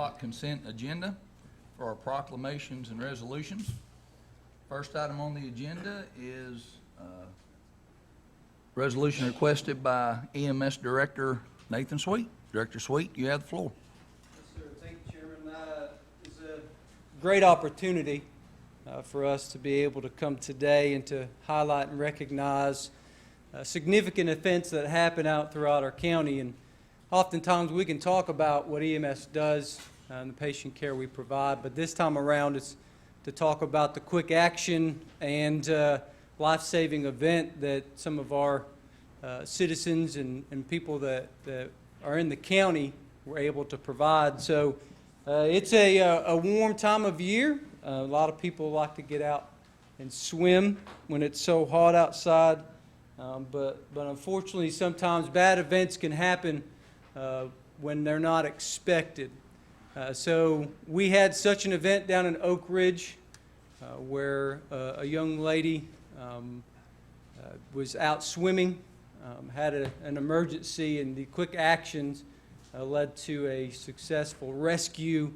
adopt consent agenda for our proclamations and resolutions. First item on the agenda is resolution requested by EMS Director Nathan Sweet. Director Sweet, you have the floor. Yes, sir. Thank you, Chairman. It's a great opportunity for us to be able to come today and to highlight and recognize significant events that happen out throughout our county. And oftentimes we can talk about what EMS does and the patient care we provide, but this time around it's to talk about the quick action and life-saving event that some of our citizens and people that are in the county were able to provide. So it's a warm time of year. A lot of people like to get out and swim when it's so hot outside, but unfortunately sometimes bad events can happen when they're not expected. So we had such an event down in Oak Ridge where a young lady was out swimming, had an emergency, and the quick actions led to a successful rescue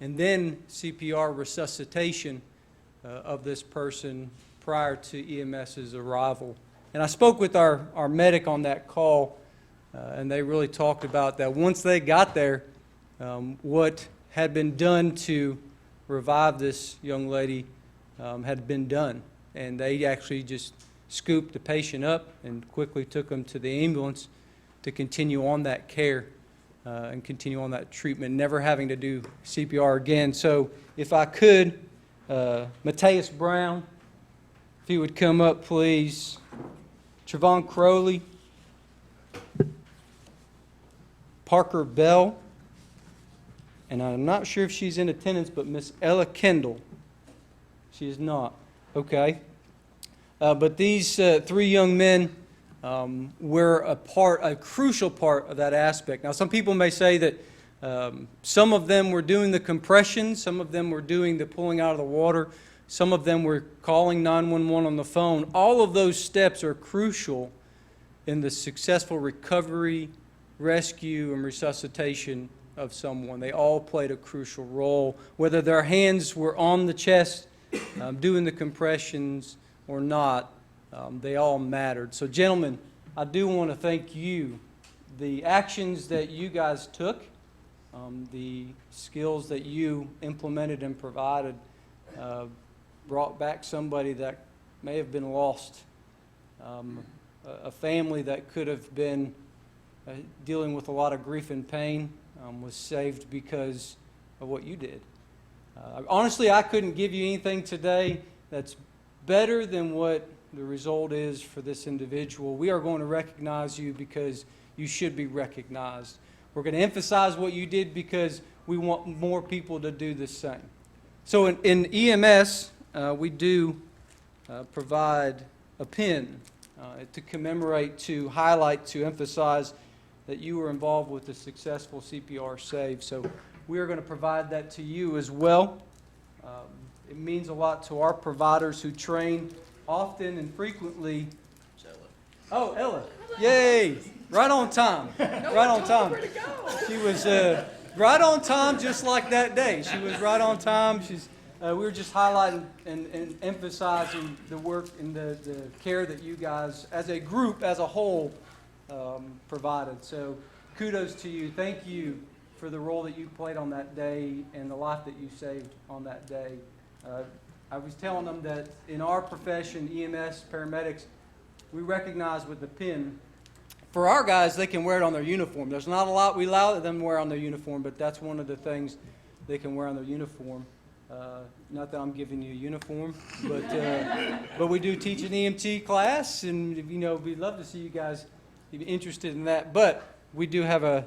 and then CPR resuscitation of this person prior to EMS's arrival. And I spoke with our medic on that call, and they really talked about that. Once they got there, what had been done to revive this young lady had been done. And they actually just scooped the patient up and quickly took him to the ambulance to continue on that care and continue on that treatment, never having to do CPR again. So if I could, Mateus Brown, if he would come up, please. Trevon Crowley. Parker Bell. And I'm not sure if she's in attendance, but Miss Ella Kendall. She is not. Okay. But these three young men were a crucial part of that aspect. Now, some people may say that some of them were doing the compression, some of them were doing the pulling out of the water, some of them were calling 911 on the phone. All of those steps are crucial in the successful recovery, rescue, and resuscitation of someone. They all played a crucial role, whether their hands were on the chest doing the compressions or not. They all mattered. So, gentlemen, I do want to thank you. The actions that you guys took, the skills that you implemented and provided, brought back somebody that may have been lost, a family that could have been dealing with a lot of grief and pain was saved because of what you did. Honestly, I couldn't give you anything today that's better than what the result is for this individual. We are going to recognize you because you should be recognized. We're going to emphasize what you did because we want more people to do the same. So in EMS, we do provide a pin to commemorate, to highlight, to emphasize that you were involved with the successful CPR save. So we are going to provide that to you as well. It means a lot to our providers who train often and frequently. Oh, Ella. Yay. Right on time. Right on time. She was right on time just like that day. She was right on time. We were just highlighting and emphasizing the work and the care that you guys as a group, as a whole, provided. So kudos to you. Thank you for the role that you played on that day and the life that you saved on that day. I was telling them that in our profession, EMS, paramedics, we recognize with the pin. For our guys, they can wear it on their uniform. There's not a lot we allow them to wear on their uniform, but that's one of the things they can wear on their uniform. Not that I'm giving you a uniform, but we do teach an EMT class, and we'd love to see you guys be interested in that. But we do have a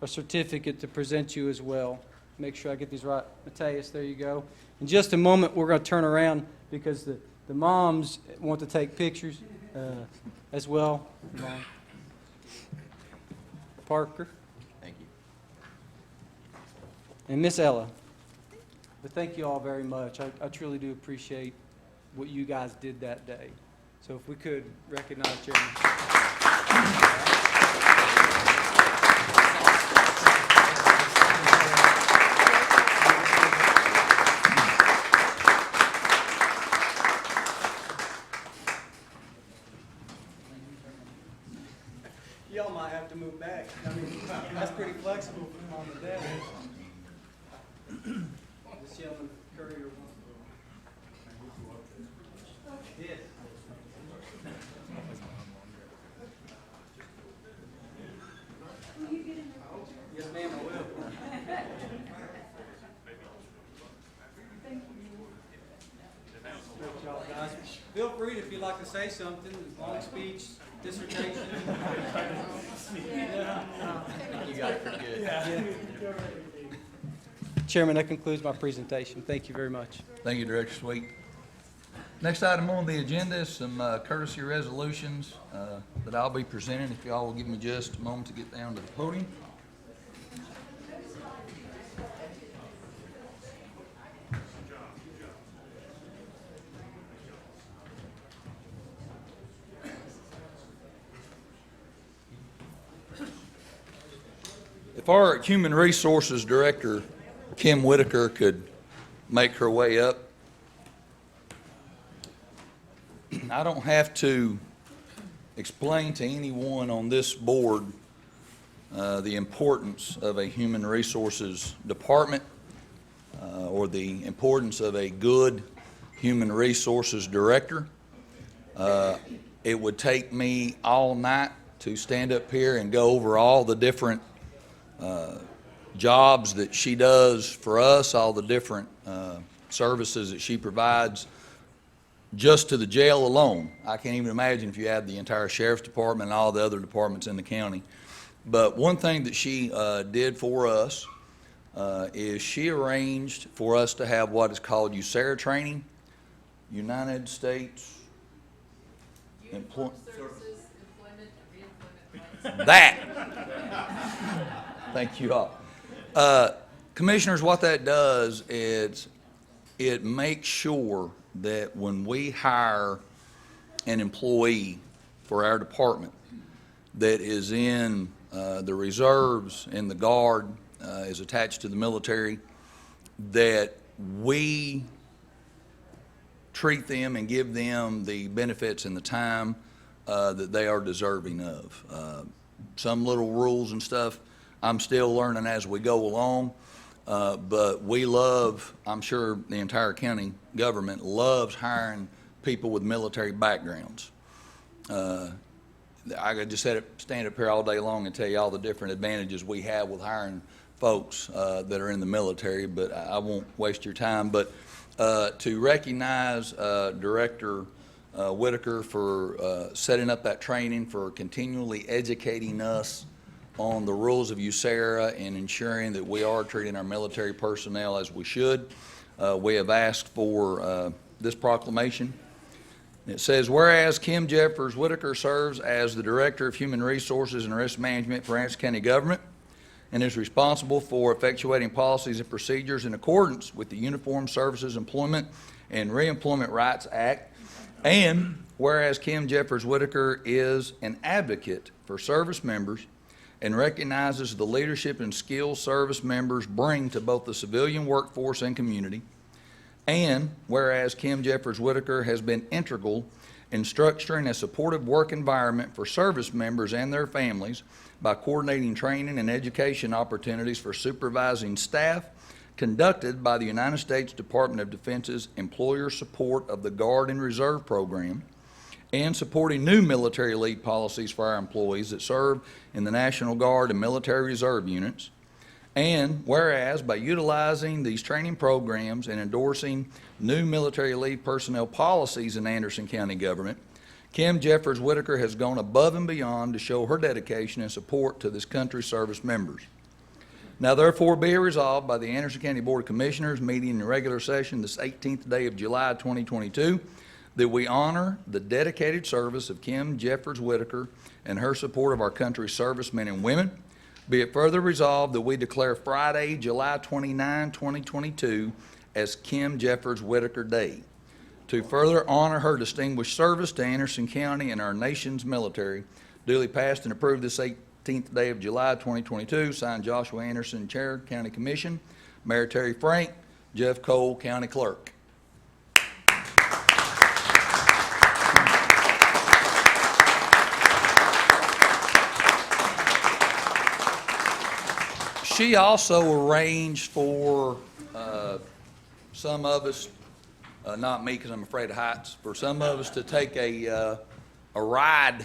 certificate to present you as well. Make sure I get these right. Mateus, there you go. In just a moment, we're going to turn around because the moms want to take pictures as well. Mom. Parker. Thank you. And Miss Ella. But thank you all very much. I truly do appreciate what you guys did that day. So if we could recognize Chairman. That's pretty flexible for mom and dad. This young courier. Yes. Yes, ma'am, I will. Good job, guys. Feel free if you'd like to say something, long speech, dissertation. You got it pretty good. Chairman, that concludes my presentation. Thank you very much. Thank you, Director Sweet. Next item on the agenda is some courtesy resolutions that I'll be presenting. If y'all will give me just a moment to get down to the podium. If our Human Resources Director, Kim Whitaker, could make her way up. I don't have to explain to anyone on this board the importance of a human resources department or the importance of a good human resources director. It would take me all night to stand up here and go over all the different jobs that she does for us, all the different services that she provides just to the jail alone. I can't even imagine if you add the entire sheriff's department and all the other departments in the county. But one thing that she did for us is she arranged for us to have what is called USERRA training, United States Uniform Services, Employment, and Reemployment Rights. That. Thank you all. Commissioners, what that does is it makes sure that when we hire an employee for our department that is in the reserves and the guard, is attached to the military, that we treat them and give them the benefits and the time that they are deserving of. Some little rules and stuff I'm still learning as we go along, but we love, I'm sure the entire county government loves hiring people with military backgrounds. I could just stand up here all day long and tell you all the different advantages we have with hiring folks that are in the military, but I won't waste your time. But to recognize Director Whitaker for setting up that training, for continually educating us on the rules of USERRA and ensuring that we are treating our military personnel as we should. We have asked for this proclamation. It says, whereas Kim Jeffers Whitaker serves as the Director of Human Resources and Risk Management for Anderson County Government and is responsible for effectuating policies and procedures in accordance with the Uniform Services Employment and Reemployment Rights Act, and whereas Kim Jeffers Whitaker is an advocate for service members and recognizes the leadership and skills service members bring to both the civilian workforce and community, and whereas Kim Jeffers Whitaker has been integral in structuring a supportive work environment for service members and their families by coordinating training and education opportunities for supervising staff conducted by the United States Department of Defense's Employer Support of the Guard and Reserve Program, and supporting new military leave policies for our employees that serve in the National Guard and Military Reserve units. And whereas by utilizing these training programs and endorsing new military leave personnel policies in Anderson County government, Kim Jeffers Whitaker has gone above and beyond to show her dedication and support to this country's service members. Now therefore be it resolved by the Anderson County Board of Commissioners meeting in regular session this 18th day of July 2022 that we honor the dedicated service of Kim Jeffers Whitaker and her support of our country's servicemen and women. Be it further resolved that we declare Friday, July 29, 2022 as Kim Jeffers Whitaker Day. To further honor her distinguished service to Anderson County and our nation's military, duly passed and approved this 18th day of July 2022, signed Joshua Anderson, Chair, County Commission, Mayor Terry Frank, Jeff Cole, County Clerk. she also arranged for some of us, not me because I'm afraid of heights, for some of us to take a ride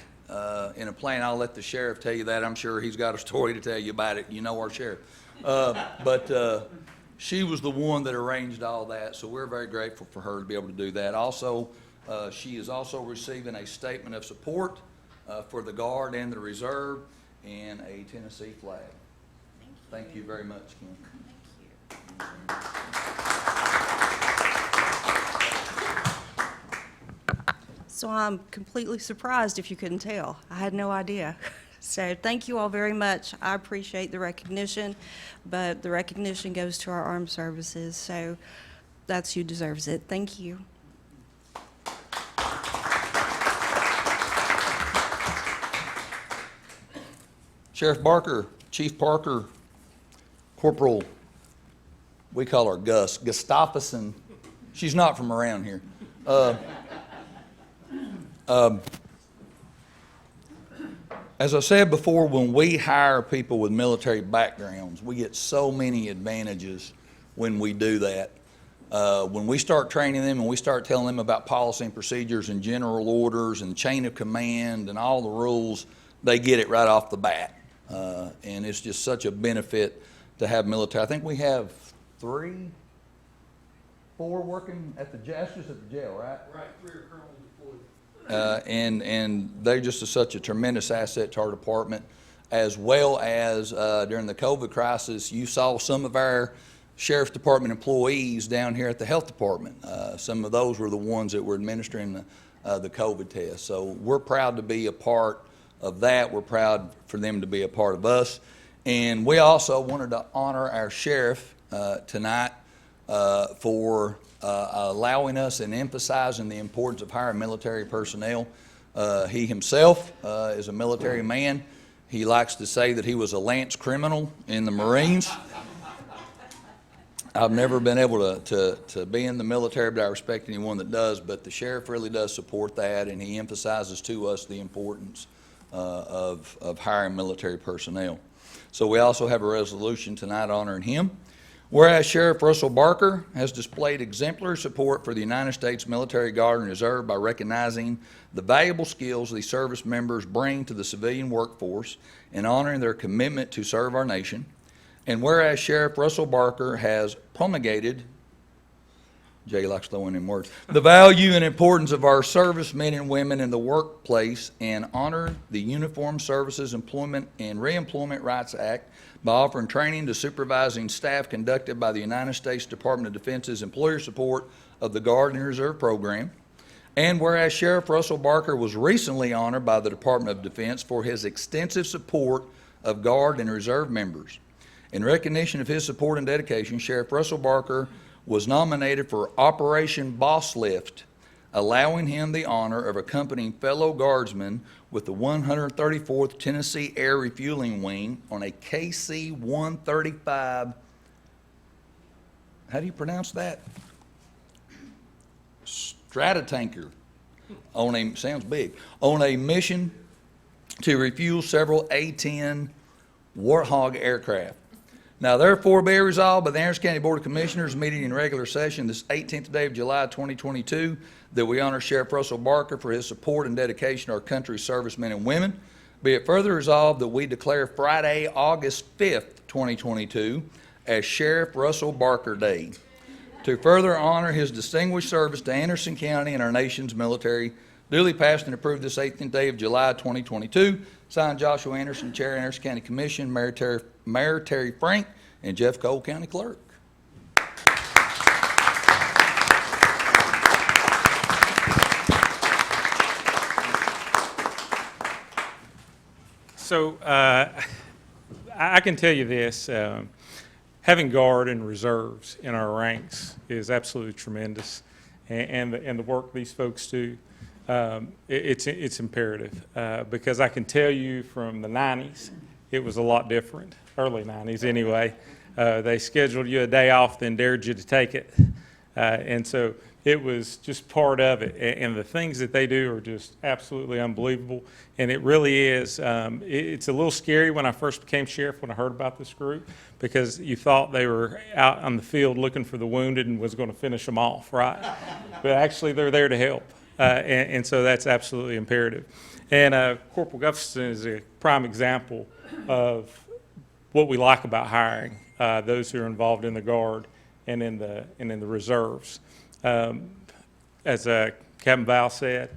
in a plane. I'll let the sheriff tell you that. I'm sure he's got a story to tell you about it. You know our sheriff. But she was the one that arranged all that, so we're very grateful for her to be able to do that. Also, she is also receiving a statement of support for the Guard and the Reserve and a Tennessee flag. Thank you very much, Kim. So I'm completely surprised if you couldn't tell. I had no idea. So thank you all very much. I appreciate the recognition, but the recognition goes to our armed services, so that's who deserves it. Thank you. Sheriff Barker, Chief Parker, Corporal, we call her Gus, Gustafson. She's not from around here. As I said before, when we hire people with military backgrounds, we get so many advantages when we do that. When we start training them and we start telling them about policy and procedures and general orders and chain of command and all the rules, they get it right off the bat. And it's just such a benefit to have military. I think we have 4 working at the jail, just at the jail, right? Right, 3 are currently deployed. And they're just such a tremendous asset to our department, as well as during the COVID crisis, you saw some of our Sheriff's Department employees down here at the Health Department. Some of those were the ones that were administering the COVID test. So we're proud to be a part of that. We're proud for them to be a part of us. And we also wanted to honor our sheriff tonight for allowing us and emphasizing the importance of hiring military personnel. He himself is a military man. He likes to say that he was a lance criminal in the Marines. I've never been able to be in the military, but I respect anyone that does. But the sheriff really does support that, and he emphasizes to us the importance of hiring military personnel. So we also have a resolution tonight honoring him. Whereas Sheriff Russell Barker has displayed exemplary support for the United States Military Guard and Reserve by recognizing the valuable skills these service members bring to the civilian workforce and honoring their commitment to serve our nation. And whereas Sheriff Russell Barker has promulgated, Jay likes throwing in words, the value and importance of our servicemen and women in the workplace and honor the Uniformed Services Employment and Reemployment Rights Act by offering training to supervising staff conducted by the United States Department of Defense's employer support of the Guard and Reserve program. And whereas Sheriff Russell Barker was recently honored by the Department of Defense for his extensive support of Guard and Reserve members. In recognition of his support and dedication, Sheriff Russell Barker was nominated for Operation Boss Lift, allowing him the honor of accompanying fellow guardsmen with the 134th Tennessee Air Refueling Wing on a KC-135, how do you pronounce that? Stratotanker, sounds big, on a mission to refuel several A-10 Warthog aircraft. Now therefore be resolved by the Anderson County Board of Commissioners meeting in regular session this 18th day of July 2022 that we honor Sheriff Russell Barker for his support and dedication to our country's servicemen and women. Be it further resolved that we declare Friday, August 5th, 2022 as Sheriff Russell Barker Day to further honor his distinguished service to Anderson County and our nation's military. Duly passed and approved this 18th day of July 2022. Signed, Joshua Anderson, Chair, Anderson County Commission, Mayor Terry Frank, and Jeff Cole, County Clerk. So I can tell you this, having Guard and reserves in our ranks is absolutely tremendous, and the work these folks do, it's imperative, because I can tell you from the 90s, it was a lot different, early 90s anyway. They scheduled you a day off, then dared you to take it. And so it was just part of it. And the things that they do are just absolutely unbelievable. And it really is. It's a little scary when I first became sheriff when I heard about this group, because you thought they were out on the field looking for the wounded and was going to finish them off, right? But actually, they're there to help. And so that's absolutely imperative. And Corporal Gustafson is a prime example of what we like about hiring those who are involved in the Guard and in the reserves. As Captain Val said,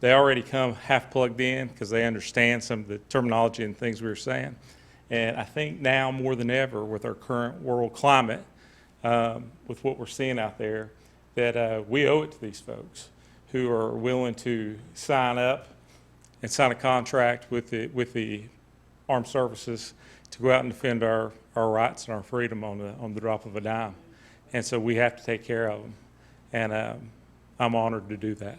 they already come half plugged in because they understand some of the terminology and things we were saying. And I think now more than ever with our current world climate, with what we're seeing out there, that we owe it to these folks who are willing to sign up and sign a contract with the armed services to go out and defend our rights and our freedom on the drop of a dime. And so we have to take care of them. And I'm honored to do that.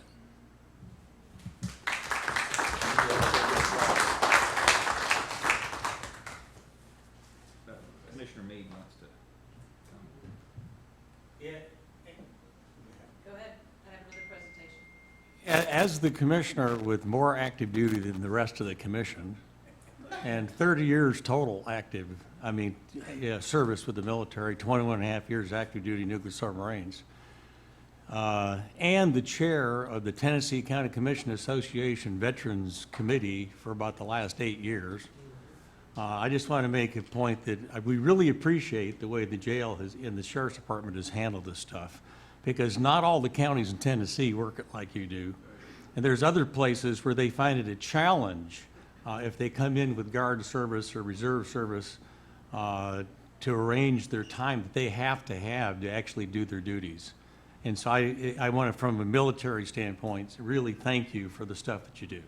Commissioner Meade wants to. Go ahead, I have another presentation. As the commissioner with more active duty than the rest of the commission, and 30 years total active, service with the military, 21 and a half years active duty nuclear submarines, and the chair of the Tennessee County Commission Association Veterans Committee for about the last 8 years, I just want to make a point that we really appreciate the way the jail and the sheriff's department has handled this stuff, because not all the counties in Tennessee work it like you do. And there's other places where they find it a challenge if they come in with guard service or reserve service to arrange their time that they have to actually do their duties. And so I want to, from a military standpoint, really thank you for the stuff that you do.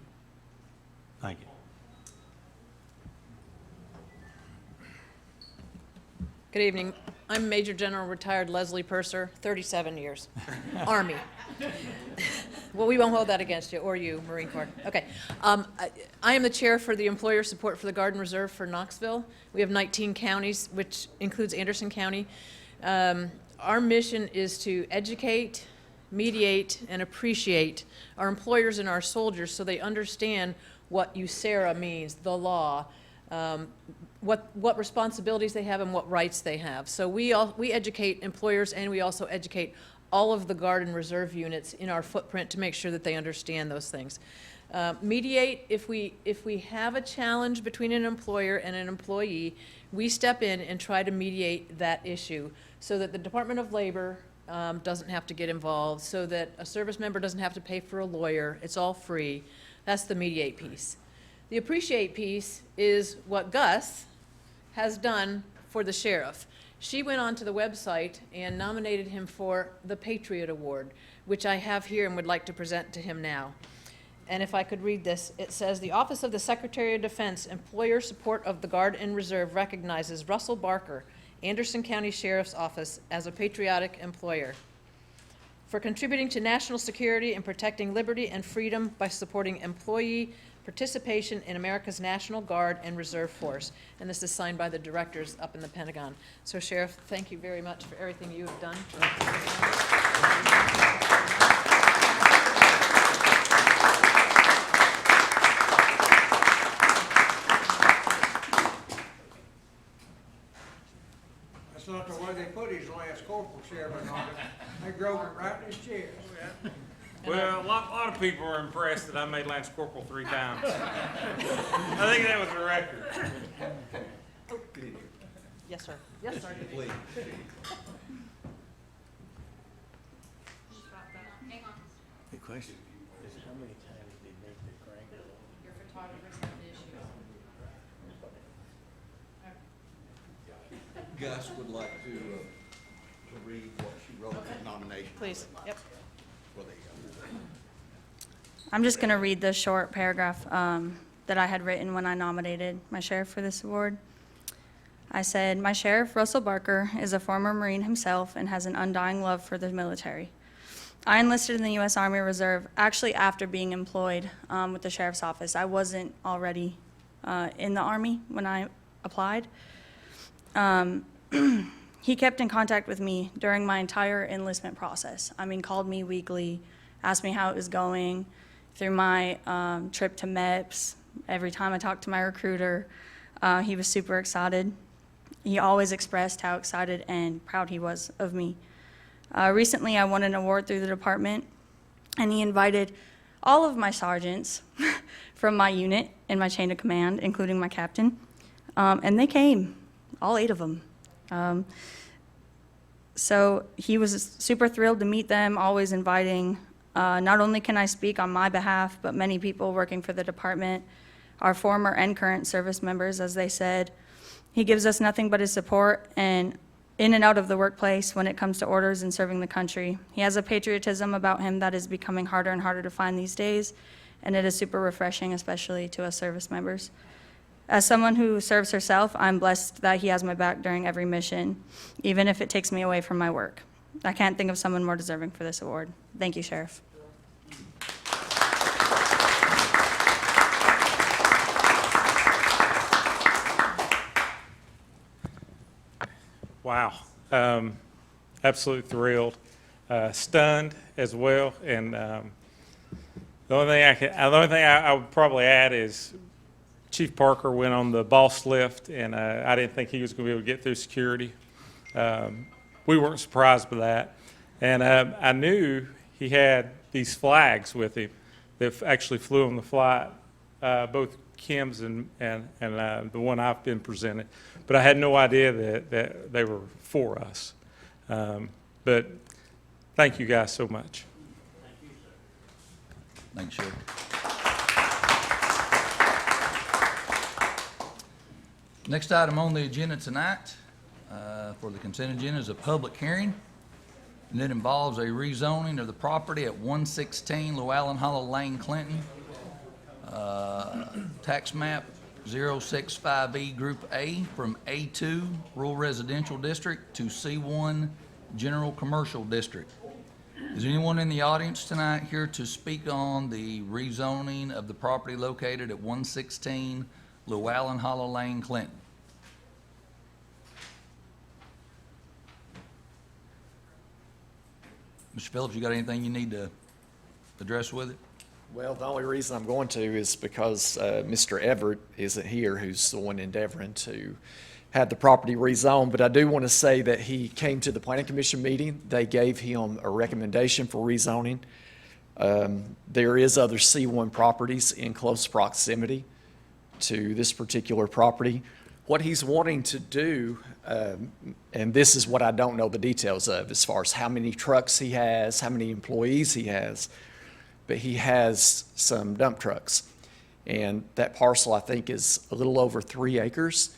Thank you. Good evening. I'm Major General retired Leslie Purser, 37 years, Army. Well, we won't hold that against you, or you, Marine Corps. Okay. I am the chair for the employer support for the Guard and Reserve for Knoxville. We have 19 counties, which includes Anderson County. Our mission is to educate, mediate, and appreciate our employers and our soldiers so they understand what USERRA means, the law, what responsibilities they have and what rights they have. So we educate employers, and we also educate all of the Guard and Reserve units in our footprint to make sure that they understand those things. Mediate, if we have a challenge between an employer and an employee, we step in and try to mediate that issue so that the Department of Labor doesn't have to get involved, so that a service member doesn't have to pay for a lawyer. It's all free. That's the mediate piece. The appreciate piece is what Gus has done for the sheriff. She went onto the website and nominated him for the Patriot Award, which I have here and would like to present to him now. And if I could read this, it says, the Office of the Secretary of Defense Employer Support of the Guard and Reserve recognizes Russell Barker, Anderson County Sheriff's Office, as a patriotic employer for contributing to national security and protecting liberty and freedom by supporting employee participation in America's National Guard and Reserve Force. And this is signed by the directors up in the Pentagon. So, Sheriff, thank you very much for everything you have done. That's not the way they put his last corporal chairman on it. They drove it right in his chest. Well, a lot of people are impressed that I made Lance Corporal 3 times. I think that was a record. Yes, sir. Yes, sir. Please. The question. Your photographers have issues. Gus would like to read what she wrote in nomination. Please. Yep. For the, I'm just going to read the short paragraph that I had written when I nominated my sheriff for this award. I said, my sheriff, Russell Barker, is a former Marine himself and has an undying love for the military. I enlisted in the U.S. Army Reserve actually after being employed with the sheriff's office. I wasn't already in the Army when I applied. He kept in contact with me during my entire enlistment process. I mean, called me weekly, asked me how it was going through my trip to MEPS. Every time I talked to my recruiter, he was super excited. He always expressed how excited and proud he was of me. Recently, I won an award through the department, and he invited all of my sergeants from my unit and my chain of command, including my captain, and they came, all 8 of them. So he was super thrilled to meet them, always inviting. Not only can I speak on my behalf, but many people working for the department, our former and current service members, as they said. He gives us nothing but his support and in and out of the workplace when it comes to orders and serving the country. He has a patriotism about him that is becoming harder and harder to find these days, and it is super refreshing, especially to us service members. As someone who serves herself, I'm blessed that he has my back during every mission, even if it takes me away from my work. I can't think of someone more deserving for this award. Thank you, Sheriff. Wow. Absolutely thrilled. Stunned as well. And the only thing I would probably add is Chief Parker went on the boss lift, and I didn't think he was going to be able to get through security. We weren't surprised by that. And I knew he had these flags with him that actually flew on the flight, both Kim's and the one I've been presented. But I had no idea that they were for us. But thank you guys so much. Thanks, Sheriff. Next item on the agenda tonight for the consent agenda is a public hearing, and it involves a rezoning of the property at 116 Llewellyn Hollow Lane, Clinton. Tax map 065E Group A from A2 Rural Residential District to C1 General Commercial District. Is anyone in the audience tonight here to speak on the rezoning of the property located at 116 Llewellyn Hollow Lane, Clinton? Mr. Phillips, you got anything you need to address with it? Well, the only reason I'm going to is because Mr. Everett isn't here, who's the one endeavoring to have the property rezoned. But I do want to say that he came to the Planning Commission meeting. They gave him a recommendation for rezoning. There is other C1 properties in close proximity to this particular property. What he's wanting to do, and this is what I don't know the details of as far as how many trucks he has, how many employees he has, but he has some dump trucks. And that parcel, I think, is a little over 3 acres.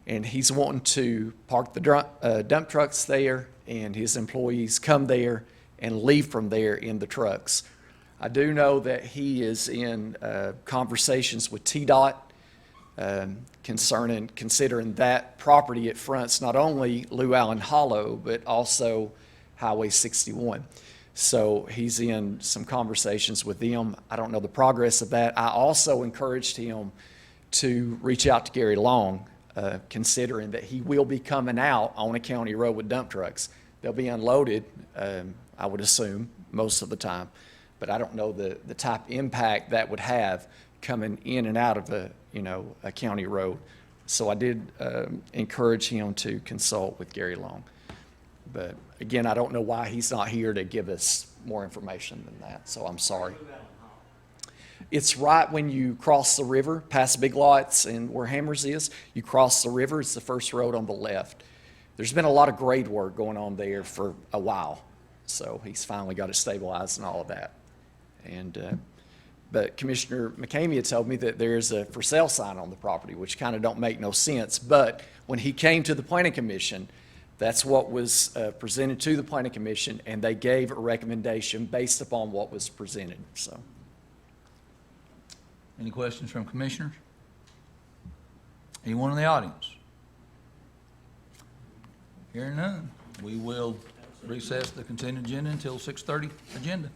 And he's wanting to park the dump trucks there, and his employees come there and leave from there in the trucks. I do know that he is in conversations with TDOT considering that property it fronts not only Llewellyn Hollow, but also Highway 61. So he's in some conversations with them. I don't know the progress of that. I also encouraged him to reach out to Gary Long, considering that he will be coming out on a county road with dump trucks. They'll be unloaded, I would assume, most of the time. But I don't know the type of impact that would have coming in and out of a county road. So I did encourage him to consult with Gary Long. But again, I don't know why he's not here to give us more information than that, so I'm sorry. It's right when you cross the river, past Big Lots and where Hammers is, you cross the river, it's the first road on the left. There's been a lot of grade work going on there for a while, so he's finally got it stabilized and all of that. And but Commissioner McCamey had told me that there's a for sale sign on the property, which kind of don't make no sense. But when he came to the Planning Commission, that's what was presented to the Planning Commission, and they gave a recommendation based upon what was presented. So, Any questions from commissioners? Anyone in the audience? Hearing none, we will recess the consent agenda until 6:30 agenda.